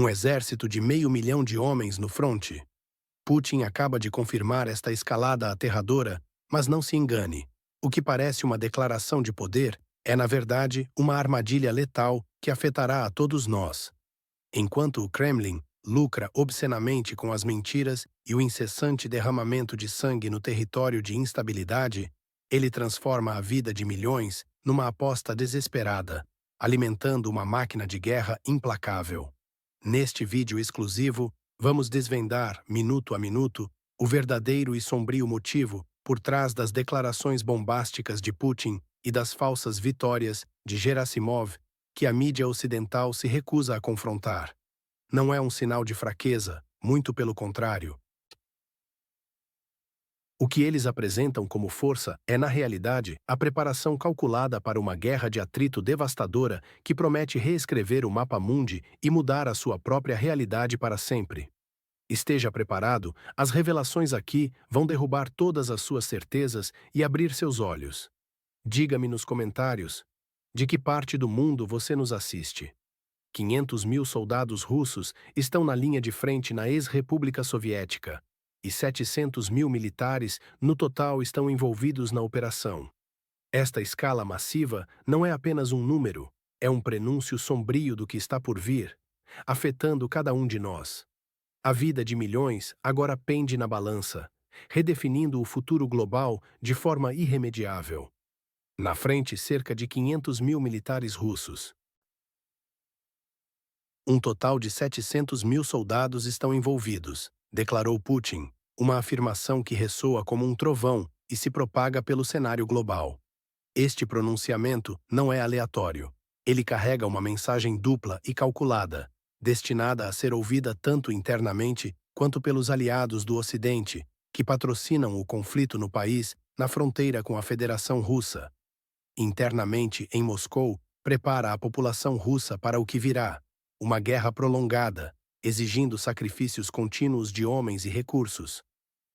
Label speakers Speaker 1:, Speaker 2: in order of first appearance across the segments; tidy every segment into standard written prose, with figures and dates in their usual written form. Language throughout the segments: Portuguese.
Speaker 1: Um exército de 500 mil de homens no fronte. Putin acaba de confirmar esta escalada aterradora, mas não se engane. O que parece uma declaração de poder é, na verdade, uma armadilha letal que afetará a todos nós. Enquanto o Kremlin lucra obscenamente com as mentiras e o incessante derramamento de sangue no território de instabilidade, ele transforma a vida de milhões numa aposta desesperada, alimentando uma máquina de guerra implacável. Neste vídeo exclusivo, vamos desvendar, minuto a minuto, o verdadeiro e sombrio motivo por trás das declarações bombásticas de Putin e das falsas vitórias de Gerasimov que a mídia ocidental se recusa a confrontar. Não é um sinal de fraqueza, muito pelo contrário. O que eles apresentam como força é, na realidade, a preparação calculada para uma guerra de atrito devastadora que promete reescrever o mapa-mundi e mudar a sua própria realidade para sempre. Esteja preparado, as revelações aqui vão derrubar todas as suas certezas e abrir seus olhos. Diga-me nos comentários, de que parte do mundo você nos assiste? 500 mil soldados russos estão na linha de frente na ex-República Soviética, e 700 mil militares no total estão envolvidos na operação. Esta escala massiva não é apenas um número, é um prenúncio sombrio do que está por vir, afetando cada um de nós. A vida de milhões agora pende na balança, redefinindo o futuro global de forma irremediável. Na frente, cerca de 500 mil militares russos. Um total de 700 mil soldados estão envolvidos, declarou Putin, uma afirmação que ressoa como um trovão e se propaga pelo cenário global. Este pronunciamento não é aleatório. Ele carrega uma mensagem dupla e calculada, destinada a ser ouvida tanto internamente quanto pelos aliados do Ocidente, que patrocinam o conflito no país na fronteira com a Federação Russa. Internamente, em Moscou, prepara a população russa para o que virá. Uma guerra prolongada, exigindo sacrifícios contínuos de homens e recursos.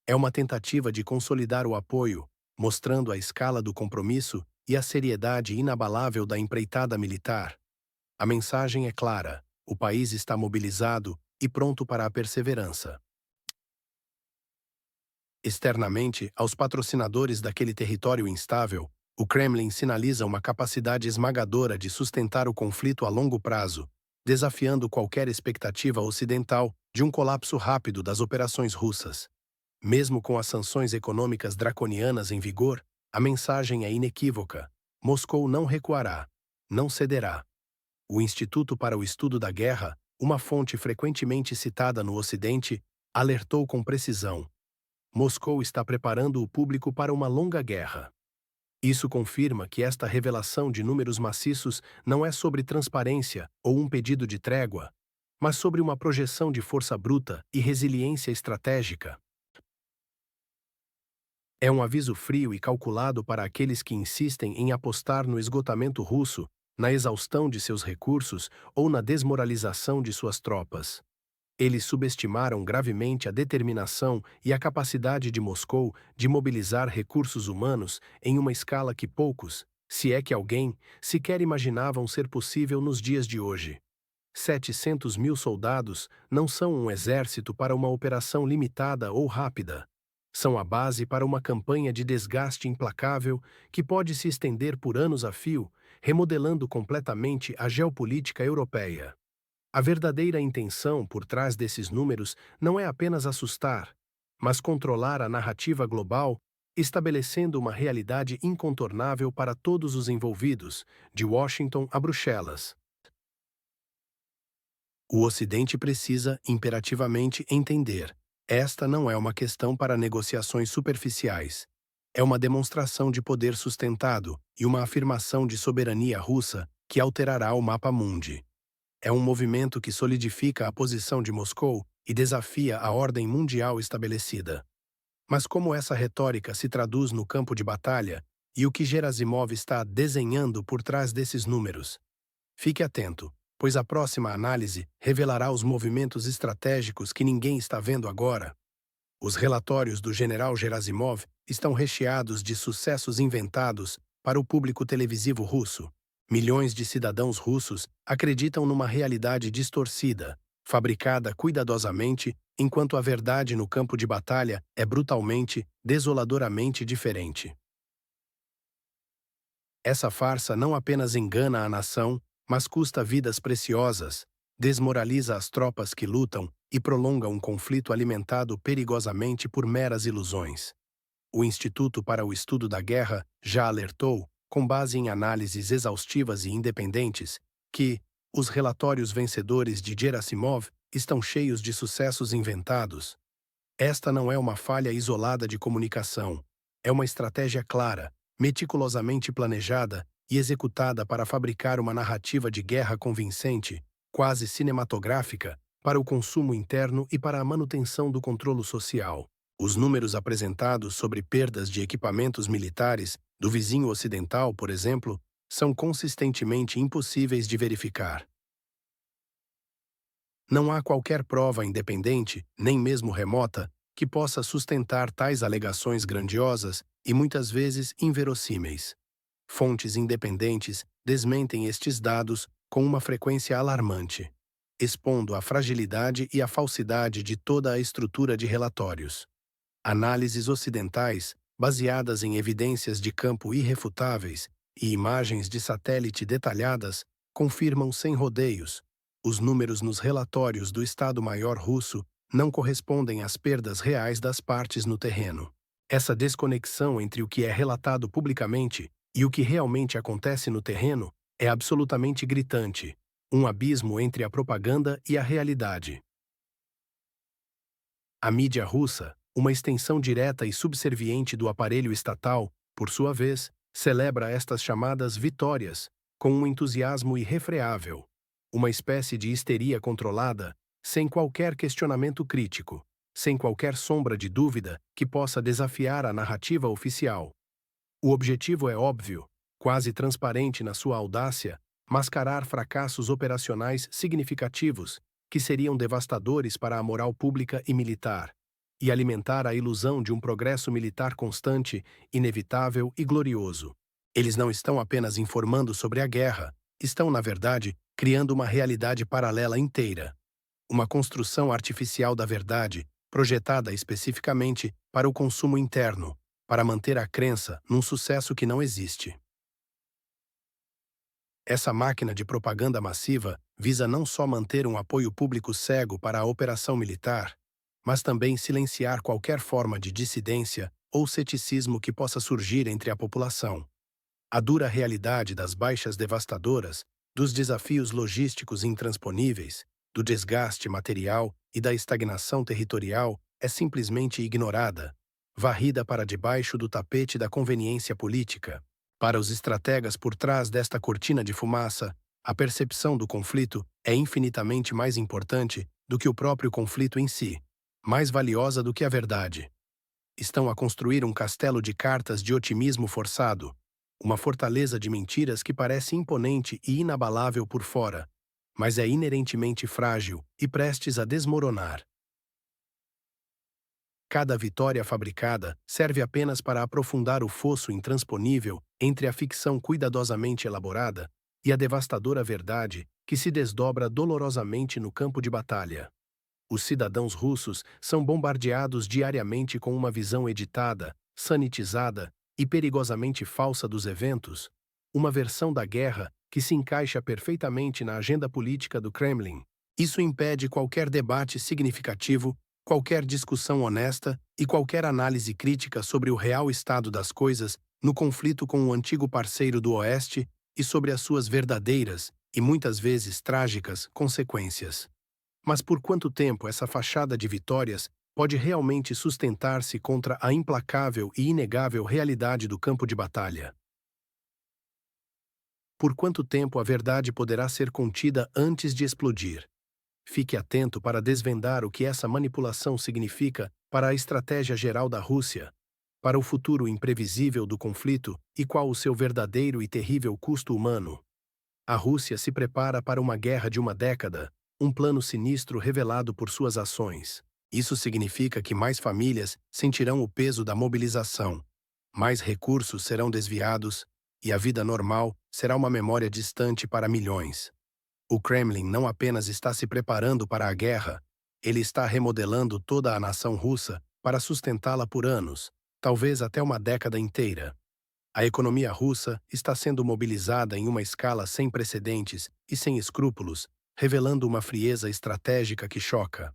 Speaker 1: É uma tentativa de consolidar o apoio, mostrando a escala do compromisso e a seriedade inabalável da empreitada militar. A mensagem é clara: o país está mobilizado e pronto para a perseverança. Externamente, aos patrocinadores daquele território instável, o Kremlin sinaliza uma capacidade esmagadora de sustentar o conflito a longo prazo, desafiando qualquer expectativa ocidental de um colapso rápido das operações russas. Mesmo com as sanções econômicas draconianas em vigor, a mensagem é inequívoca: Moscou não recuará, não cederá. O Instituto para o Estudo da Guerra, uma fonte frequentemente citada no Ocidente, alertou com precisão: Moscou está preparando o público para uma longa guerra. Isso confirma que esta revelação de números maciços não é sobre transparência ou um pedido de trégua, mas sobre uma projeção de força bruta e resiliência estratégica. É um aviso frio e calculado para aqueles que insistem em apostar no esgotamento russo, na exaustão de seus recursos ou na desmoralização de suas tropas. Eles subestimaram gravemente a determinação e a capacidade de Moscou de mobilizar recursos humanos em uma escala que poucos, se é que alguém, sequer imaginavam ser possível nos dias de hoje. 700 mil soldados não são um exército para uma operação limitada ou rápida. São a base para uma campanha de desgaste implacável que pode se estender por anos a fio, remodelando completamente a geopolítica europeia. A verdadeira intenção por trás desses números não é apenas assustar, mas controlar a narrativa global, estabelecendo uma realidade incontornável para todos os envolvidos, de Washington a Bruxelas. O Ocidente precisa, imperativamente, entender: esta não é uma questão para negociações superficiais. É uma demonstração de poder sustentado e uma afirmação de soberania russa que alterará o mapa-mundi. É um movimento que solidifica a posição de Moscou e desafia a ordem mundial estabelecida. Mas como essa retórica se traduz no campo de batalha e o que Gerasimov está desenhando por trás desses números? Fique atento, pois a próxima análise revelará os movimentos estratégicos que ninguém está vendo agora. Os relatórios do general Gerasimov estão recheados de sucessos inventados para o público televisivo russo. Milhões de cidadãos russos acreditam numa realidade distorcida, fabricada cuidadosamente, enquanto a verdade no campo de batalha é brutalmente, desoladoramente diferente. Essa farsa não apenas engana a nação, mas custa vidas preciosas, desmoraliza as tropas que lutam e prolonga um conflito alimentado perigosamente por meras ilusões. O Instituto para o Estudo da Guerra já alertou, com base em análises exaustivas e independentes, que os relatórios vencedores de Gerasimov estão cheios de sucessos inventados. Esta não é uma falha isolada de comunicação. É uma estratégia clara, meticulosamente planejada e executada para fabricar uma narrativa de guerra convincente, quase cinematográfica, para o consumo interno e para a manutenção do controle social. Os números apresentados sobre perdas de equipamentos militares do vizinho ocidental, por exemplo, são consistentemente impossíveis de verificar. Não há qualquer prova independente, nem mesmo remota, que possa sustentar tais alegações grandiosas e muitas vezes inverossímeis. Fontes independentes desmentem estes dados com uma frequência alarmante, expondo a fragilidade e a falsidade de toda a estrutura de relatórios. Análises ocidentais, baseadas em evidências de campo irrefutáveis e imagens de satélite detalhadas, confirmam sem rodeios: os números nos relatórios do Estado-Maior russo não correspondem às perdas reais das partes no terreno. Essa desconexão entre o que é relatado publicamente e o que realmente acontece no terreno é absolutamente gritante, um abismo entre a propaganda e a realidade. A mídia russa, uma extensão direta e subserviente do aparelho estatal, por sua vez, celebra estas chamadas vitórias, com um entusiasmo irrefreável, uma espécie de histeria controlada, sem qualquer questionamento crítico, sem qualquer sombra de dúvida que possa desafiar a narrativa oficial. O objetivo é óbvio, quase transparente na sua audácia: mascarar fracassos operacionais significativos, que seriam devastadores para a moral pública e militar, e alimentar a ilusão de um progresso militar constante, inevitável e glorioso. Eles não estão apenas informando sobre a guerra, estão, na verdade, criando uma realidade paralela inteira. Uma construção artificial da verdade, projetada especificamente para o consumo interno, para manter a crença num sucesso que não existe. Essa máquina de propaganda massiva visa não só manter um apoio público cego para a operação militar, mas também silenciar qualquer forma de dissidência ou ceticismo que possa surgir entre a população. A dura realidade das baixas devastadoras, dos desafios logísticos intransponíveis, do desgaste material e da estagnação territorial é simplesmente ignorada, varrida para debaixo do tapete da conveniência política. Para os estrategas por trás desta cortina de fumaça, a percepção do conflito é infinitamente mais importante do que o próprio conflito em si, mais valiosa do que a verdade. Estão a construir um castelo de cartas de otimismo forçado, uma fortaleza de mentiras que parece imponente e inabalável por fora, mas é inerentemente frágil e prestes a desmoronar. Cada vitória fabricada serve apenas para aprofundar o fosso intransponível entre a ficção cuidadosamente elaborada e a devastadora verdade que se desdobra dolorosamente no campo de batalha. Os cidadãos russos são bombardeados diariamente com uma visão editada, sanitizada e perigosamente falsa dos eventos, uma versão da guerra que se encaixa perfeitamente na agenda política do Kremlin. Isso impede qualquer debate significativo, qualquer discussão honesta e qualquer análise crítica sobre o real estado das coisas no conflito com o antigo parceiro do Oeste e sobre as suas verdadeiras, e muitas vezes trágicas, consequências. Mas por quanto tempo essa fachada de vitórias pode realmente sustentar-se contra a implacável e inegável realidade do campo de batalha? Por quanto tempo a verdade poderá ser contida antes de explodir? Fique atento para desvendar o que essa manipulação significa para a estratégia geral da Rússia, para o futuro imprevisível do conflito e qual o seu verdadeiro e terrível custo humano. A Rússia se prepara para uma guerra de uma década, um plano sinistro revelado por suas ações. Isso significa que mais famílias sentirão o peso da mobilização, mais recursos serão desviados, e a vida normal será uma memória distante para milhões. O Kremlin não apenas está se preparando para a guerra, ele está remodelando toda a nação russa para sustentá-la por anos, talvez até uma década inteira. A economia russa está sendo mobilizada em uma escala sem precedentes e sem escrúpulos, revelando uma frieza estratégica que choca.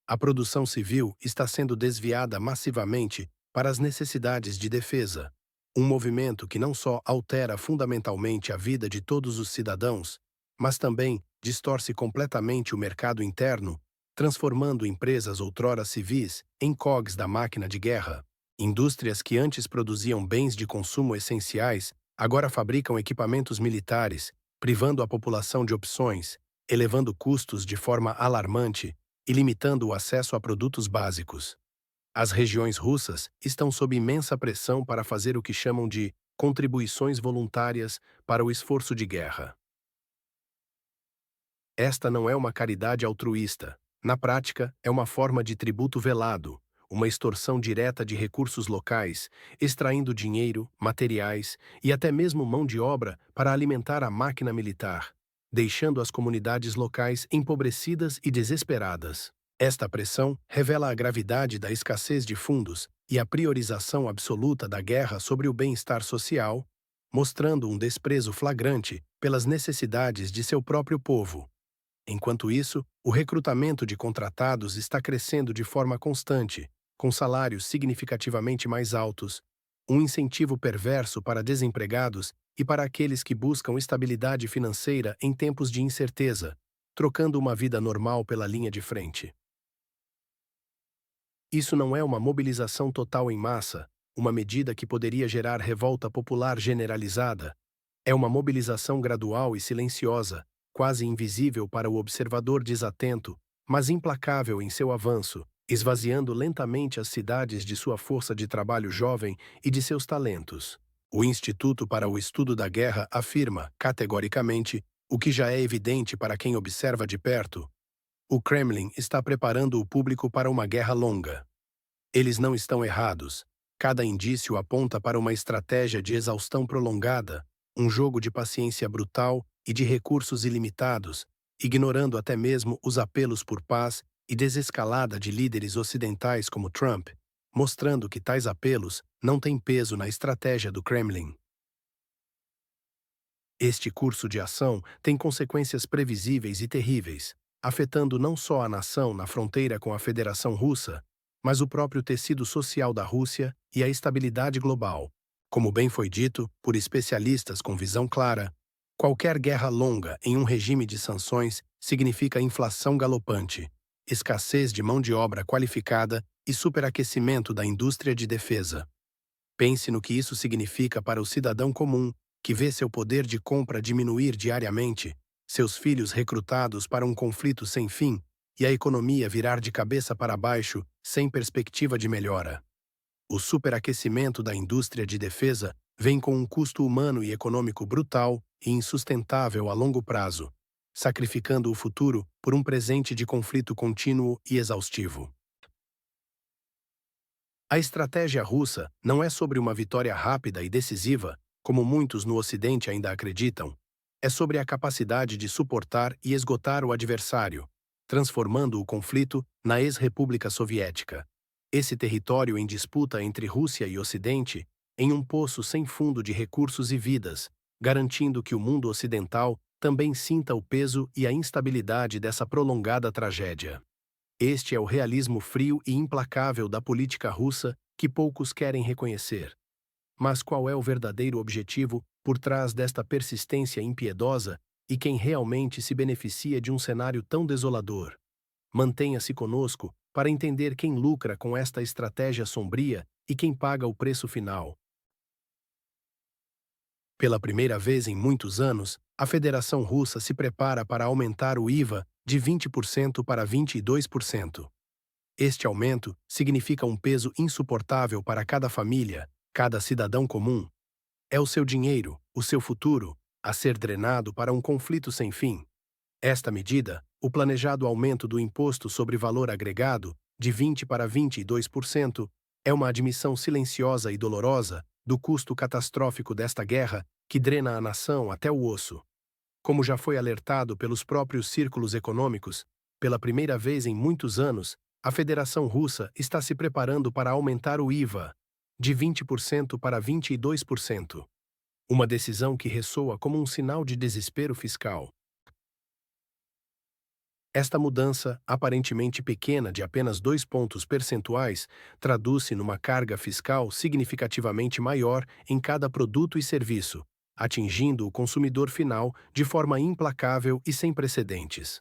Speaker 1: A produção civil está sendo desviada massivamente para as necessidades de defesa, um movimento que não só altera fundamentalmente a vida de todos os cidadãos, mas também distorce completamente o mercado interno, transformando empresas outrora civis em cogs da máquina de guerra. Indústrias que antes produziam bens de consumo essenciais agora fabricam equipamentos militares, privando a população de opções, elevando custos de forma alarmante e limitando o acesso a produtos básicos. As regiões russas estão sob imensa pressão para fazer o que chamam de contribuições voluntárias para o esforço de guerra. Esta não é uma caridade altruísta. Na prática, é uma forma de tributo velado, uma extorsão direta de recursos locais, extraindo dinheiro, materiais e até mesmo mão de obra para alimentar a máquina militar, deixando as comunidades locais empobrecidas e desesperadas. Esta pressão revela a gravidade da escassez de fundos e a priorização absoluta da guerra sobre o bem-estar social, mostrando um desprezo flagrante pelas necessidades de seu próprio povo. Enquanto isso, o recrutamento de contratados está crescendo de forma constante, com salários significativamente mais altos, um incentivo perverso para desempregados e para aqueles que buscam estabilidade financeira em tempos de incerteza, trocando uma vida normal pela linha de frente. Isso não é uma mobilização total em massa, uma medida que poderia gerar revolta popular generalizada. É uma mobilização gradual e silenciosa, quase invisível para o observador desatento, mas implacável em seu avanço, esvaziando lentamente as cidades de sua força de trabalho jovem e de seus talentos. O Instituto para o Estudo da Guerra afirma, categoricamente, o que já é evidente para quem observa de perto: o Kremlin está preparando o público para uma guerra longa. Eles não estão errados. Cada indício aponta para uma estratégia de exaustão prolongada, um jogo de paciência brutal e de recursos ilimitados, ignorando até mesmo os apelos por paz e desescalada de líderes ocidentais como Trump, mostrando que tais apelos não têm peso na estratégia do Kremlin. Este curso de ação tem consequências previsíveis e terríveis, afetando não só a nação na fronteira com a Federação Russa, mas o próprio tecido social da Rússia e a estabilidade global. Como bem foi dito por especialistas com visão clara, qualquer guerra longa em um regime de sanções significa inflação galopante, escassez de mão de obra qualificada e superaquecimento da indústria de defesa. Pense no que isso significa para o cidadão comum, que vê seu poder de compra diminuir diariamente, seus filhos recrutados para um conflito sem fim e a economia virar de cabeça para baixo sem perspectiva de melhora. O superaquecimento da indústria de defesa vem com um custo humano e econômico brutal e insustentável a longo prazo, sacrificando o futuro por um presente de conflito contínuo e exaustivo. A estratégia russa não é sobre uma vitória rápida e decisiva, como muitos no Ocidente ainda acreditam. É sobre a capacidade de suportar e esgotar o adversário, transformando o conflito na ex-República Soviética. Esse território em disputa entre Rússia e Ocidente em um poço sem fundo de recursos e vidas, garantindo que o mundo ocidental também sinta o peso e a instabilidade dessa prolongada tragédia. Este é o realismo frio e implacável da política russa que poucos querem reconhecer. Mas qual é o verdadeiro objetivo por trás desta persistência impiedosa e quem realmente se beneficia de um cenário tão desolador? Mantenha-se conosco para entender quem lucra com esta estratégia sombria e quem paga o preço final. Pela primeira vez em muitos anos, a Federação Russa se prepara para aumentar o IVA de 20% para 22%. Este aumento significa um peso insuportável para cada família, cada cidadão comum. É o seu dinheiro, o seu futuro, a ser drenado para um conflito sem fim. Esta medida, o planejado aumento do imposto sobre valor agregado, de 20% para 22%, é uma admissão silenciosa e dolorosa do custo catastrófico desta guerra que drena a nação até o osso. Como já foi alertado pelos próprios círculos econômicos, pela primeira vez em muitos anos, a Federação Russa está se preparando para aumentar o IVA de 20% para 22%. Uma decisão que ressoa como um sinal de desespero fiscal. Esta mudança, aparentemente pequena de apenas 2 pontos percentuais, traduz-se numa carga fiscal significativamente maior em cada produto e serviço, atingindo o consumidor final de forma implacável e sem precedentes.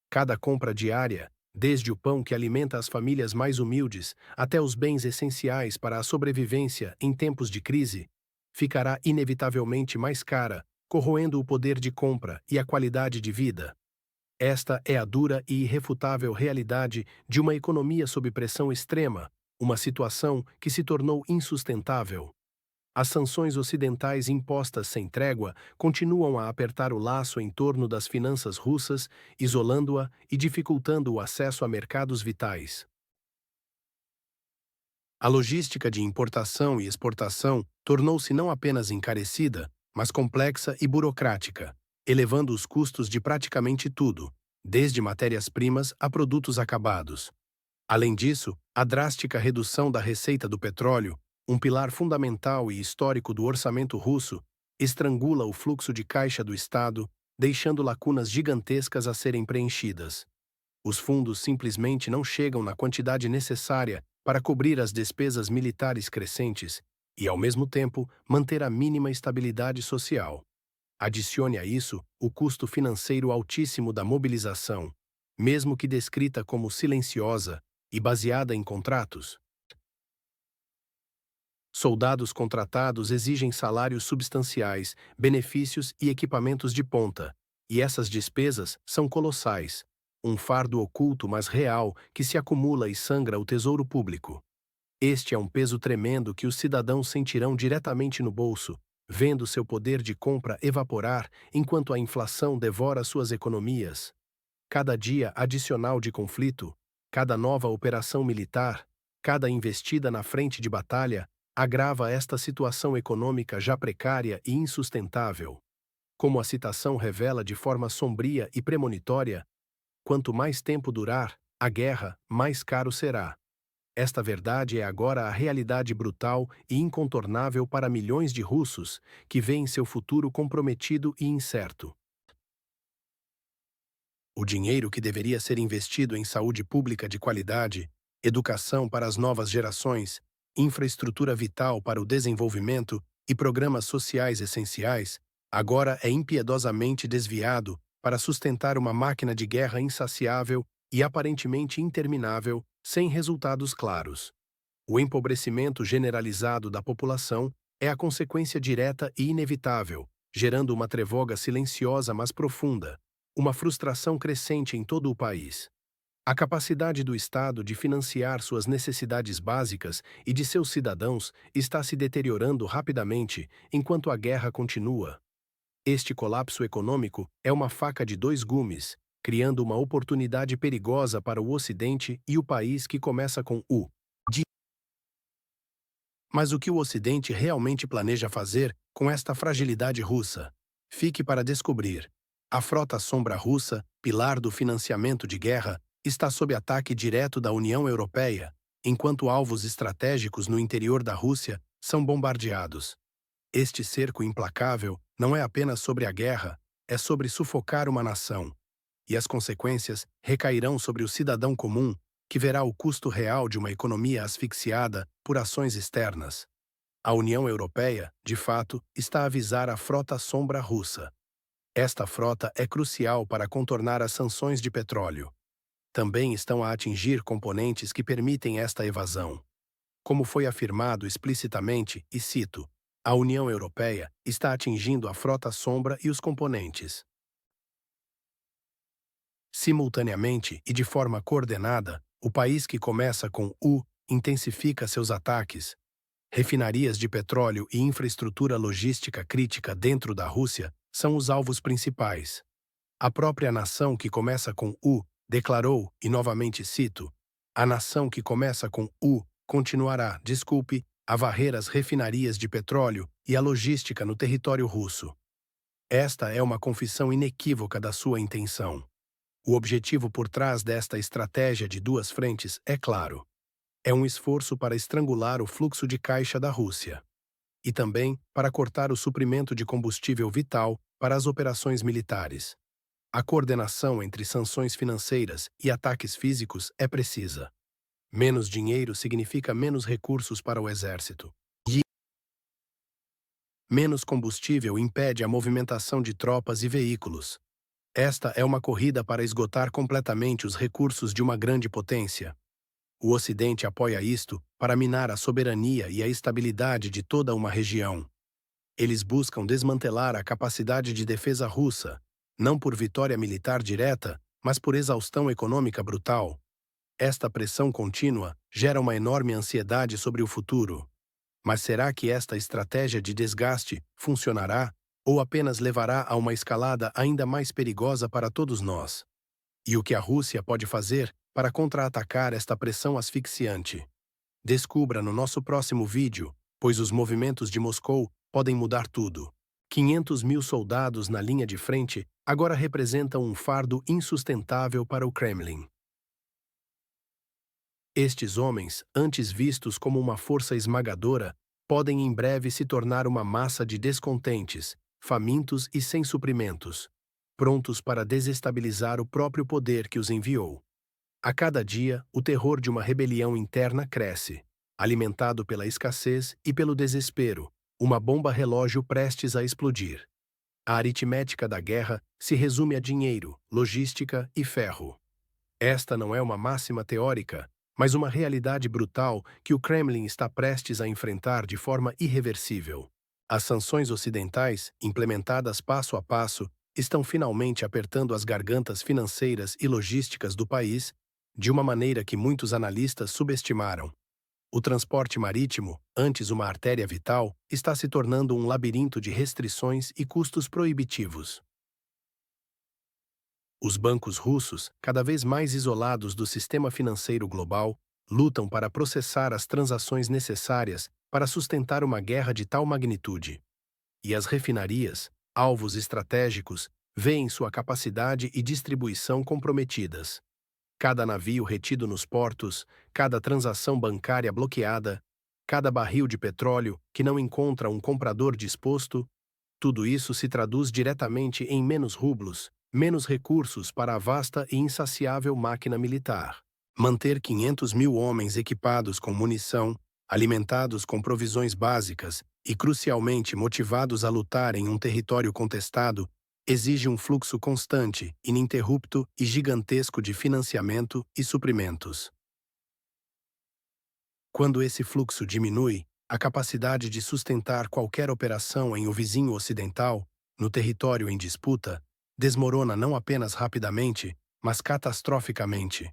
Speaker 1: Cada compra diária, desde o pão que alimenta as famílias mais humildes até os bens essenciais para a sobrevivência em tempos de crise, ficará inevitavelmente mais cara, corroendo o poder de compra e a qualidade de vida. Esta é a dura e irrefutável realidade de uma economia sob pressão extrema, uma situação que se tornou insustentável. As sanções ocidentais impostas sem trégua continuam a apertar o laço em torno das finanças russas, isolando-a e dificultando o acesso a mercados vitais. A logística de importação e exportação tornou-se não apenas encarecida, mas complexa e burocrática, elevando os custos de praticamente tudo, desde matérias-primas a produtos acabados. Além disso, a drástica redução da receita do petróleo, um pilar fundamental e histórico do orçamento russo, estrangula o fluxo de caixa do Estado, deixando lacunas gigantescas a serem preenchidas. Os fundos simplesmente não chegam na quantidade necessária para cobrir as despesas militares crescentes e, ao mesmo tempo, manter a mínima estabilidade social. Adicione a isso o custo financeiro altíssimo da mobilização, mesmo que descrita como silenciosa e baseada em contratos. Soldados contratados exigem salários substanciais, benefícios e equipamentos de ponta, e essas despesas são colossais, um fardo oculto mas real que se acumula e sangra o tesouro público. Este é um peso tremendo que os cidadãos sentirão diretamente no bolso, vendo seu poder de compra evaporar enquanto a inflação devora suas economias. Cada dia adicional de conflito, cada nova operação militar, cada investida na frente de batalha, agrava esta situação econômica já precária e insustentável. Como a citação revela de forma sombria e premonitória, quanto mais tempo durar a guerra, mais caro será. Esta verdade é agora a realidade brutal e incontornável para milhões de russos que veem seu futuro comprometido e incerto. O dinheiro que deveria ser investido em saúde pública de qualidade, educação para as novas gerações, infraestrutura vital para o desenvolvimento e programas sociais essenciais, agora é impiedosamente desviado para sustentar uma máquina de guerra insaciável e aparentemente interminável, sem resultados claros. O empobrecimento generalizado da população é a consequência direta e inevitável, gerando uma trevoga silenciosa mas profunda, uma frustração crescente em todo o país. A capacidade do Estado de financiar suas necessidades básicas e de seus cidadãos está se deteriorando rapidamente enquanto a guerra continua. Este colapso econômico é uma faca de dois gumes, criando uma oportunidade perigosa para o Ocidente e o país que começa com U. Mas o que o Ocidente realmente planeja fazer com esta fragilidade russa? Fique para descobrir. A frota sombra russa, pilar do financiamento de guerra, está sob ataque direto da União Europeia, enquanto alvos estratégicos no interior da Rússia são bombardeados. Este cerco implacável não é apenas sobre a guerra, é sobre sufocar uma nação. E as consequências recairão sobre o cidadão comum, que verá o custo real de uma economia asfixiada por ações externas. A União Europeia, de fato, está a avisar a frota sombra russa. Esta frota é crucial para contornar as sanções de petróleo. Também estão a atingir componentes que permitem esta evasão. Como foi afirmado explicitamente, e cito, a União Europeia está atingindo a frota sombra e os componentes. Simultaneamente e de forma coordenada, o país que começa com U intensifica seus ataques. Refinarias de petróleo e infraestrutura logística crítica dentro da Rússia são os alvos principais. A própria nação que começa com U declarou, e novamente cito, a nação que começa com U continuará, a varrer as refinarias de petróleo e a logística no território russo. Esta é uma confissão inequívoca da sua intenção. O objetivo por trás desta estratégia de duas frentes é claro. É um esforço para estrangular o fluxo de caixa da Rússia. E também para cortar o suprimento de combustível vital para as operações militares. A coordenação entre sanções financeiras e ataques físicos é precisa. Menos dinheiro significa menos recursos para o exército. E menos combustível impede a movimentação de tropas e veículos. Esta é uma corrida para esgotar completamente os recursos de uma grande potência. O Ocidente apoia isto para minar a soberania e a estabilidade de toda uma região. Eles buscam desmantelar a capacidade de defesa russa, não por vitória militar direta, mas por exaustão econômica brutal. Esta pressão contínua gera uma enorme ansiedade sobre o futuro. Mas será que esta estratégia de desgaste funcionará ou apenas levará a uma escalada ainda mais perigosa para todos nós? E o que a Rússia pode fazer para contra-atacar esta pressão asfixiante? Descubra no nosso próximo vídeo, pois os movimentos de Moscou podem mudar tudo. 500 mil soldados na linha de frente agora representam um fardo insustentável para o Kremlin. Estes homens, antes vistos como uma força esmagadora, podem em breve se tornar uma massa de descontentes, famintos e sem suprimentos, prontos para desestabilizar o próprio poder que os enviou. A cada dia, o terror de uma rebelião interna cresce, alimentado pela escassez e pelo desespero, uma bomba relógio prestes a explodir. A aritmética da guerra se resume a dinheiro, logística e ferro. Esta não é uma máxima teórica, mas uma realidade brutal que o Kremlin está prestes a enfrentar de forma irreversível. As sanções ocidentais, implementadas passo a passo, estão finalmente apertando as gargantas financeiras e logísticas do país, de uma maneira que muitos analistas subestimaram. O transporte marítimo, antes uma artéria vital, está se tornando um labirinto de restrições e custos proibitivos. Os bancos russos, cada vez mais isolados do sistema financeiro global, lutam para processar as transações necessárias para sustentar uma guerra de tal magnitude. E as refinarias, alvos estratégicos, veem sua capacidade e distribuição comprometidas. Cada navio retido nos portos, cada transação bancária bloqueada, cada barril de petróleo que não encontra um comprador disposto, tudo isso se traduz diretamente em menos rublos, menos recursos para a vasta e insaciável máquina militar. Manter 500 mil homens equipados com munição, alimentados com provisões básicas e, crucialmente, motivados a lutar em um território contestado, exige um fluxo constante, ininterrupto e gigantesco de financiamento e suprimentos. Quando esse fluxo diminui, a capacidade de sustentar qualquer operação em o vizinho ocidental, no território em disputa, desmorona não apenas rapidamente, mas catastroficamente.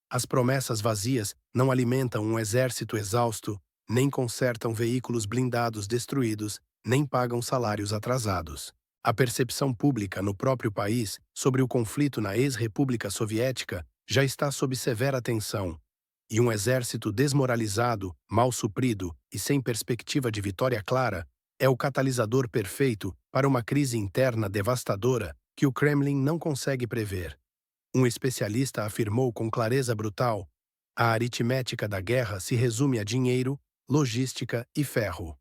Speaker 1: As promessas vazias não alimentam um exército exausto, nem consertam veículos blindados destruídos, nem pagam salários atrasados. A percepção pública no próprio país sobre o conflito na ex-República Soviética já está sob severa tensão, e um exército desmoralizado, mal suprido e sem perspectiva de vitória clara é o catalisador perfeito para uma crise interna devastadora que o Kremlin não consegue prever. Um especialista afirmou com clareza brutal: a aritmética da guerra se resume a dinheiro, logística e ferro.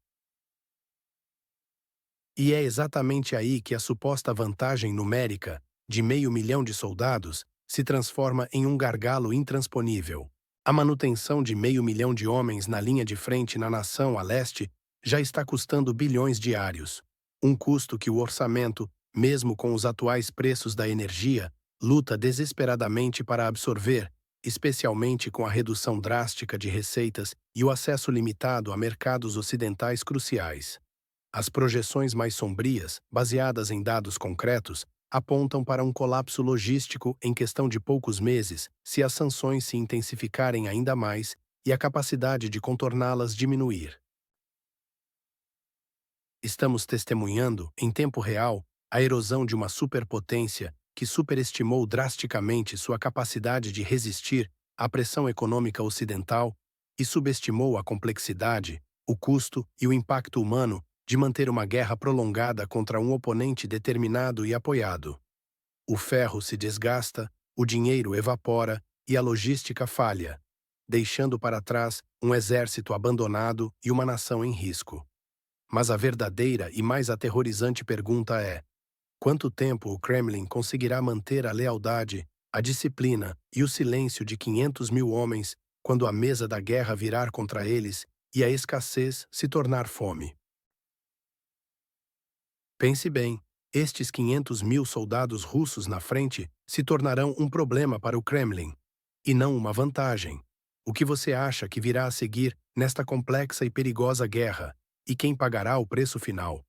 Speaker 1: E é exatamente aí que a suposta vantagem numérica, de 500 mil de soldados, se transforma em um gargalo intransponível. A manutenção de 500 mil de homens na linha de frente na nação a leste já está custando bilhões diários. Um custo que o orçamento, mesmo com os atuais preços da energia, luta desesperadamente para absorver, especialmente com a redução drástica de receitas e o acesso limitado a mercados ocidentais cruciais. As projeções mais sombrias, baseadas em dados concretos, apontam para um colapso logístico em questão de poucos meses, se as sanções se intensificarem ainda mais e a capacidade de contorná-las diminuir. Estamos testemunhando, em tempo real, a erosão de uma superpotência que superestimou drasticamente sua capacidade de resistir à pressão econômica ocidental e subestimou a complexidade, o custo e o impacto humano de manter uma guerra prolongada contra um oponente determinado e apoiado. O ferro se desgasta, o dinheiro evapora e a logística falha, deixando para trás um exército abandonado e uma nação em risco. Mas a verdadeira e mais aterrorizante pergunta é: quanto tempo o Kremlin conseguirá manter a lealdade, a disciplina e o silêncio de 500 mil homens quando a mesa da guerra virar contra eles e a escassez se tornar fome? Pense bem, estes 500 mil soldados russos na frente se tornarão um problema para o Kremlin, e não uma vantagem. O que você acha que virá a seguir nesta complexa e perigosa guerra, e quem pagará o preço final?